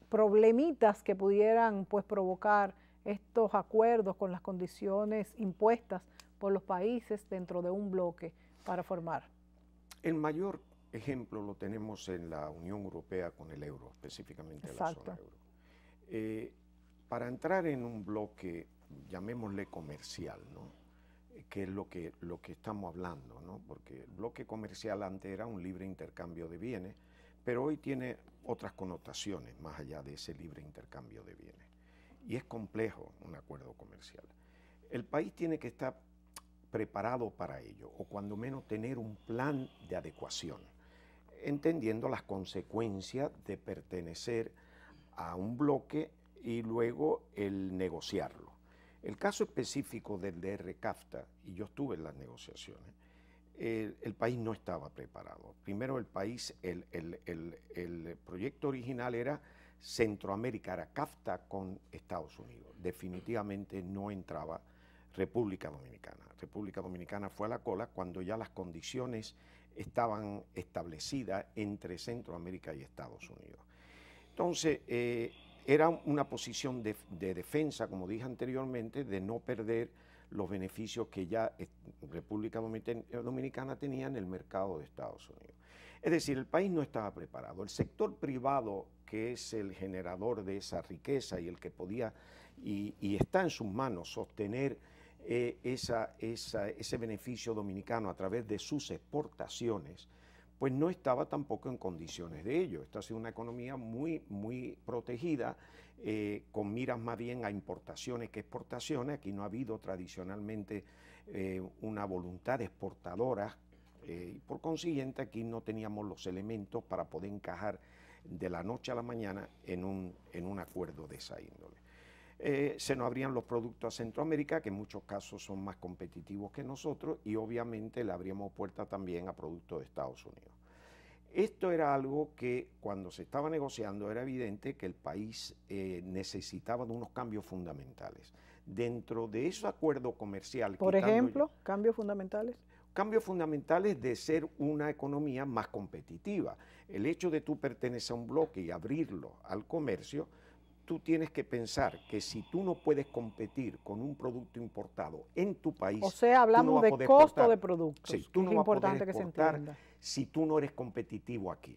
problemitas que pudieran pues provocar estos acuerdos con las condiciones impuestas por los países dentro de un bloque para formar. El mayor ejemplo lo tenemos en la Unión Europea con el euro, específicamente la zona euro. Para entrar en un bloque, llamémosle comercial, ¿no? Que es lo que estamos hablando, ¿no? Porque el bloque comercial antes era un libre intercambio de bienes, pero hoy tiene otras connotaciones más allá de ese libre intercambio de bienes. Y es complejo un acuerdo comercial. El país tiene que estar preparado para ello, o cuando menos tener un plan de adecuación, entendiendo las consecuencias de pertenecer a un bloque y luego el negociarlo. El caso específico del DR-CAFTA, y yo estuve en las negociaciones, el país no estaba preparado. Primero el país, el proyecto original era Centroamérica, era CAFTA con Estados Unidos. Definitivamente no entraba República Dominicana. República Dominicana fue a la cola cuando ya las condiciones estaban establecidas entre Centroamérica y Estados Unidos. Entonces, era una posición de defensa, como dije anteriormente, de no perder los beneficios que ya República Dominicana tenía en el mercado de Estados Unidos. Es decir, el país no estaba preparado. El sector privado, que es el generador de esa riqueza y el que podía y está en sus manos sostener ese beneficio dominicano a través de sus exportaciones, pues no estaba tampoco en condiciones de ello. Esta ha sido una economía muy protegida, con miras más bien a importaciones que exportaciones. Aquí no ha habido tradicionalmente una voluntad exportadora, y por consiguiente aquí no teníamos los elementos para poder encajar de la noche a la mañana en un acuerdo de esa índole. Se nos abrían los productos a Centroamérica, que en muchos casos son más competitivos que nosotros, y obviamente le abríamos puerta también a productos de Estados Unidos. Esto era algo que cuando se estaba negociando era evidente que el país necesitaba de unos cambios fundamentales. Dentro de ese acuerdo comercial... Por ejemplo, cambios fundamentales. Cambios fundamentales de ser una economía más competitiva. El hecho de tú pertenecer a un bloque y abrirlo al comercio, tú tienes que pensar que si tú no puedes competir con un producto importado en tu país... O sea, hablamos de costo de productos. Sí, tú no es vas importante a poder que se exportar entienda. si tú no eres competitivo aquí,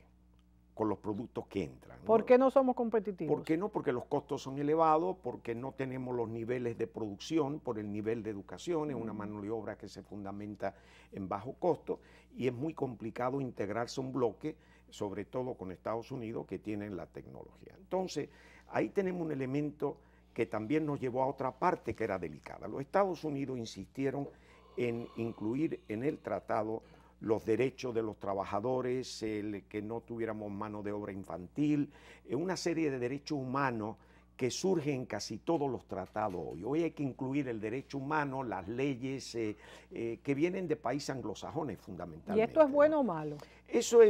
con los productos que entran, ¿no? ¿Por qué no somos competitivos? ¿Por qué no? Porque los costos son elevados, porque no tenemos los niveles de producción, por el nivel de educación, es una mano de obra que se fundamenta en bajo costo, y es muy complicado integrarse a un bloque, sobre todo con Estados Unidos, que tienen la tecnología. Entonces, ahí tenemos un elemento que también nos llevó a otra parte que era delicada. Los Estados Unidos insistieron en incluir en el tratado los derechos de los trabajadores, el que no tuviéramos mano de obra infantil, una serie de derechos humanos que surgen en casi todos los tratados hoy. Hoy hay que incluir el derecho humano, las leyes que vienen de países anglosajones fundamentalmente. ¿Y esto es bueno o malo? Eso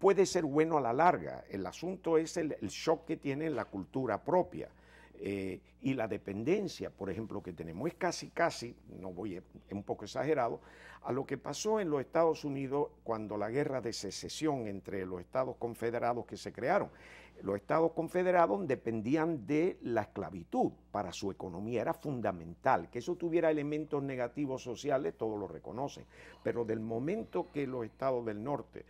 puede ser bueno a la larga. El asunto es el shock que tiene la cultura propia. Y la dependencia, por ejemplo, que tenemos. Es casi, no voy, es un poco exagerado, a lo que pasó en los Estados Unidos cuando la guerra de secesión entre los Estados Confederados que se crearon. Los Estados Confederados dependían de la esclavitud para su economía, era fundamental. Que eso tuviera elementos negativos sociales, todos lo reconocen, pero del momento que los Estados del Norte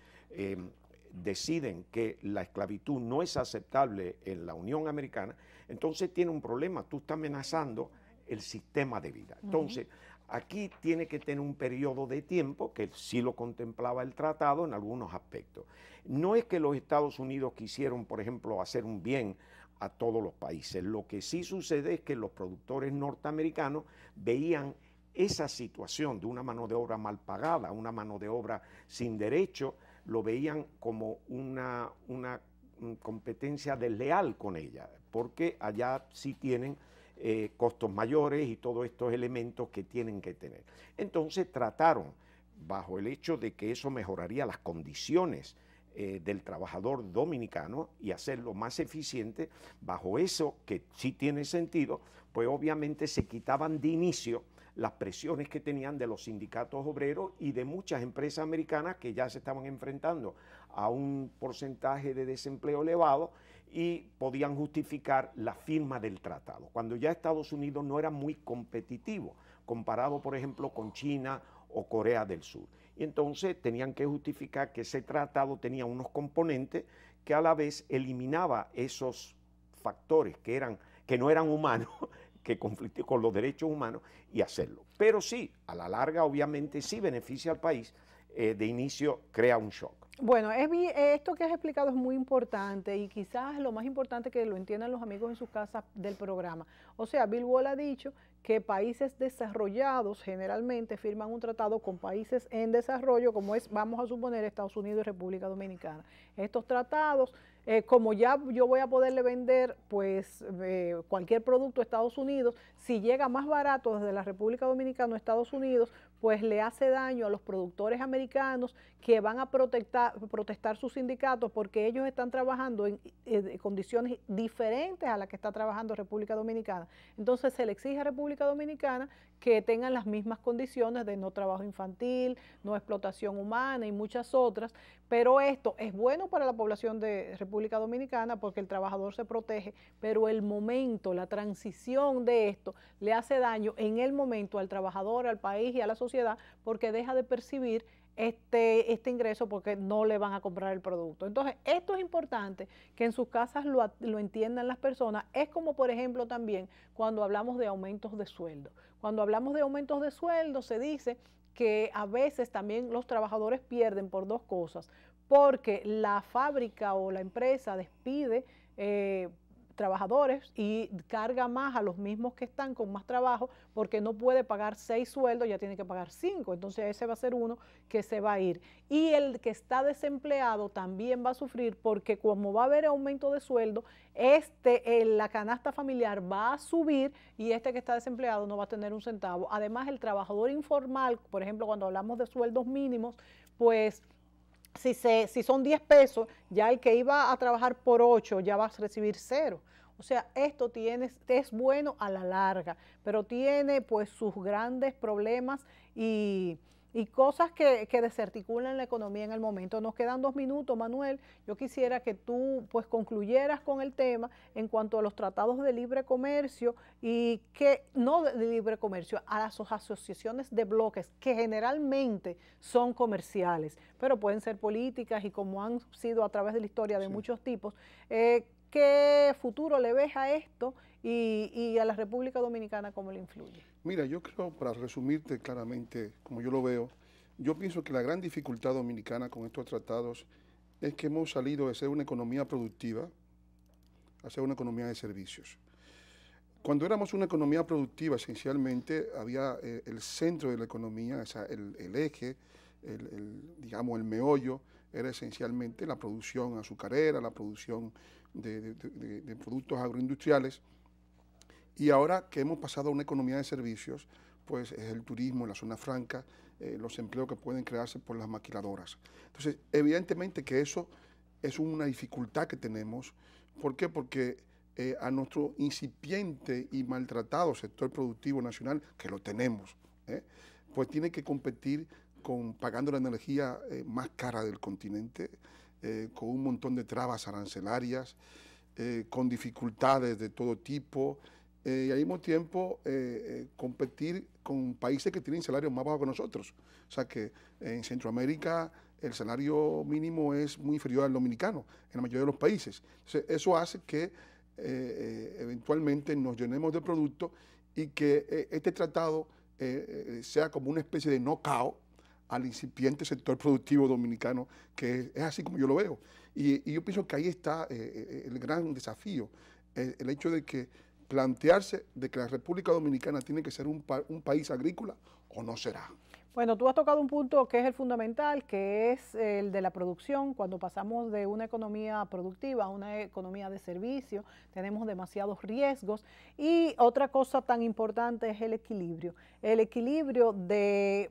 deciden que la esclavitud no es aceptable en la Unión Americana, entonces tiene un problema, tú estás amenazando el sistema de vida. Entonces, aquí tiene que tener un periodo de tiempo, que sí lo contemplaba el tratado en algunos aspectos. No es que los Estados Unidos quisieron, por ejemplo, hacer un bien a todos los países. Lo que sí sucede es que los productores norteamericanos veían esa situación de una mano de obra mal pagada, una mano de obra sin derecho, lo veían como una competencia desleal con ella, porque allá sí tienen costos mayores y todos estos elementos que tienen que tener. Entonces trataron, bajo el hecho de que eso mejoraría las condiciones del trabajador dominicano y hacerlo más eficiente, bajo eso que sí tiene sentido, pues obviamente se quitaban de inicio las presiones que tenían de los sindicatos obreros y de muchas empresas americanas que ya se estaban enfrentando a un porcentaje de desempleo elevado y podían justificar la firma del tratado, cuando ya Estados Unidos no era muy competitivo, comparado por ejemplo con China o Corea del Sur. Y entonces tenían que justificar que ese tratado tenía unos componentes que a la vez eliminaba esos factores que no eran humanos, que conflictó con los derechos humanos, y hacerlo. Pero sí, a la larga obviamente sí beneficia al país, de inicio crea un shock. Bueno, esto que has explicado es muy importante y quizás lo más importante que lo entiendan los amigos en sus casas del programa. O sea, Bill Wall ha dicho que países desarrollados generalmente firman un tratado con países en desarrollo, como es, vamos a suponer, Estados Unidos y República Dominicana. Estos tratados, como ya yo voy a poderle vender pues cualquier producto a Estados Unidos, si llega más barato desde la República Dominicana a Estados Unidos, pues le hace daño a los productores americanos que van a protestar sus sindicatos porque ellos están trabajando en condiciones diferentes a las que está trabajando República Dominicana. Entonces se le exige a República Dominicana que tengan las mismas condiciones de no trabajo infantil, no explotación humana y muchas otras, pero esto es bueno para la población de República República Dominicana porque el trabajador se protege, pero el momento, la transición de esto le hace daño en el momento al trabajador, al país y a la sociedad porque deja de percibir este ingreso porque no le van a comprar el producto. Entonces, esto es importante que en sus casas lo entiendan las personas. Es como, por ejemplo, también cuando hablamos de aumentos de sueldo. Cuando hablamos de aumentos de sueldo, se dice que a veces también los trabajadores pierden por dos cosas, porque la fábrica o la empresa despide trabajadores y carga más a los mismos que están con más trabajo porque no puede pagar 6 sueldos, ya tiene que pagar 5, entonces ese va a ser uno que se va a ir. Y el que está desempleado también va a sufrir porque como va a haber aumento de sueldo, la canasta familiar va a subir y este que está desempleado no va a tener un centavo. Además, el trabajador informal, por ejemplo, cuando hablamos de sueldos mínimos, pues si son 10 pesos, ya el que iba a trabajar por 8 ya va a recibir 0. O sea, esto es bueno a la larga, pero tiene pues sus grandes problemas y cosas que desarticulan la economía en el momento. Nos quedan 2 minutos, Manuel. Yo quisiera que tú pues concluyeras con el tema en cuanto a los tratados de libre comercio y que, no de libre comercio, a las asociaciones de bloques que generalmente son comerciales, pero pueden ser políticas y como han sido a través de la historia de muchos tipos. ¿Qué futuro le ves a esto y a la República Dominicana cómo le influye? Mira, yo creo, para resumirte claramente, como yo lo veo, yo pienso que la gran dificultad dominicana con estos tratados es que hemos salido de ser una economía productiva a ser una economía de servicios. Cuando éramos una economía productiva, esencialmente, había el centro de la economía, o sea, el eje, digamos, el meollo, era esencialmente la producción azucarera, la producción de productos agroindustriales. Y ahora que hemos pasado a una economía de servicios, pues es el turismo, la zona franca, los empleos que pueden crearse por las maquiladoras. Entonces, evidentemente que eso es una dificultad que tenemos. ¿Por qué? Porque a nuestro incipiente y maltratado sector productivo nacional, que lo tenemos, pues tiene que competir pagando la energía más cara del continente, con un montón de trabas arancelarias, con dificultades de todo tipo, y al mismo tiempo competir con países que tienen salarios más bajos que nosotros. O sea que en Centroamérica el salario mínimo es muy inferior al dominicano en la mayoría de los países. Entonces, eso hace que eventualmente nos llenemos de productos y que este tratado sea como una especie de knockout al incipiente sector productivo dominicano, que es así como yo lo veo. Y yo pienso que ahí está el gran desafío, el hecho de que plantearse de que la República Dominicana tiene que ser un país agrícola o no será. Bueno, tú has tocado un punto que es el fundamental, que es el de la producción. Cuando pasamos de una economía productiva a una economía de servicio, tenemos demasiados riesgos. Y otra cosa tan importante es el equilibrio. El equilibrio de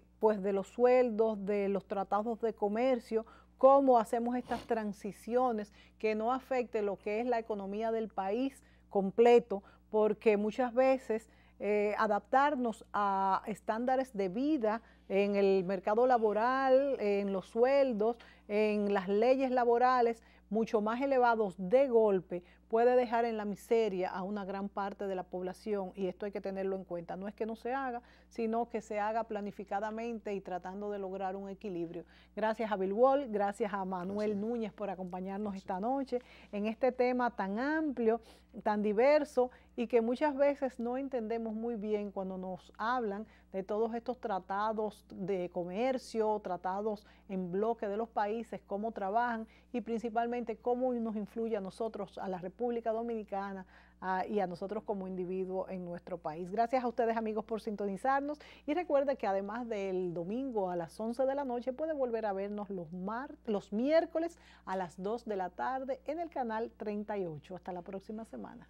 los sueldos, de los tratados de comercio, cómo hacemos estas transiciones que no afecte lo que es la economía del país completo, porque muchas veces adaptarnos a estándares de vida en el mercado laboral, en los sueldos, en las leyes laborales mucho más elevados de golpe, puede dejar en la miseria a una gran parte de la población y esto hay que tenerlo en cuenta. No es que no se haga, sino que se haga planificadamente y tratando de lograr un equilibrio. Gracias a Bill Wall, gracias a Manuel Núñez por acompañarnos esta noche en este tema tan amplio, tan diverso y que muchas veces no entendemos muy bien cuando nos hablan de todos estos tratados de comercio, tratados en bloque de los países, cómo trabajan y principalmente cómo nos influye a nosotros, a la República Dominicana y a nosotros como individuos en nuestro país. Gracias a ustedes, amigos, por sintonizarnos y recuerde que además del domingo a las 11 de la noche puede volver a vernos los miércoles a las 2 de la tarde en el canal 38. Hasta la próxima semana.